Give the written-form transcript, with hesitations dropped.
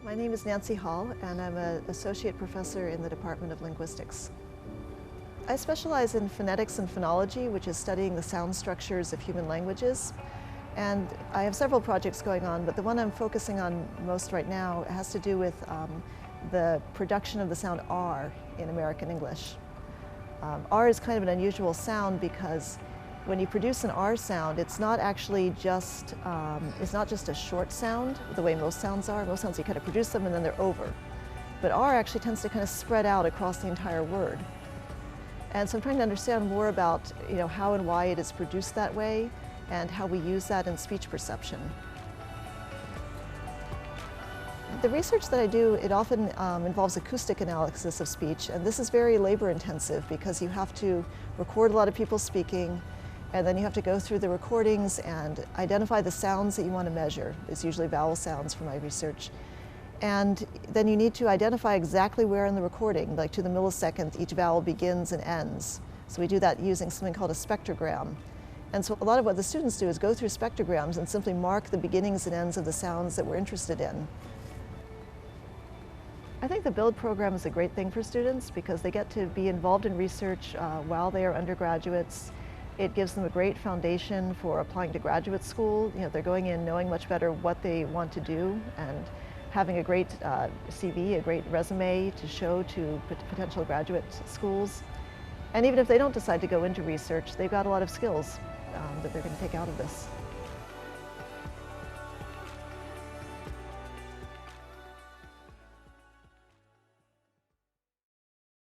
My name is Nancy Hall, and I'm an associate professor in the Department of Linguistics. I specialize in phonetics and phonology, which is studying the sound structures of human languages. And I have several projects going on, but the one I'm focusing on most right now has to do with the production of the sound R in American English. R is kind of an unusual sound because when you produce an R sound, it's not actually just, it's not just a short sound the way most sounds are. Most sounds you kind of produce them and then they're over. But R actually tends to kind of spread out across the entire word. And so I'm trying to understand more about how and why it is produced that way and how we use that in speech perception. The research that I do, it often involves acoustic analysis of speech, and this is very labor intensive because you have to record a lot of people speaking, and then you have to go through the recordings and identify the sounds that you want to measure. It's usually vowel sounds for my research. And then you need to identify exactly where in the recording, like to the millisecond, each vowel begins and ends. So we do that using something called a spectrogram. And so a lot of what the students do is go through spectrograms and simply mark the beginnings and ends of the sounds that we're interested in. I think the BUILD program is a great thing for students because they get to be involved in research while they are undergraduates. It gives them a great foundation for applying to graduate school. They're going in knowing much better what they want to do and having a great CV, a great resume to show to potential graduate schools. And even if they don't decide to go into research, they've got a lot of skills that they're going to take out of this.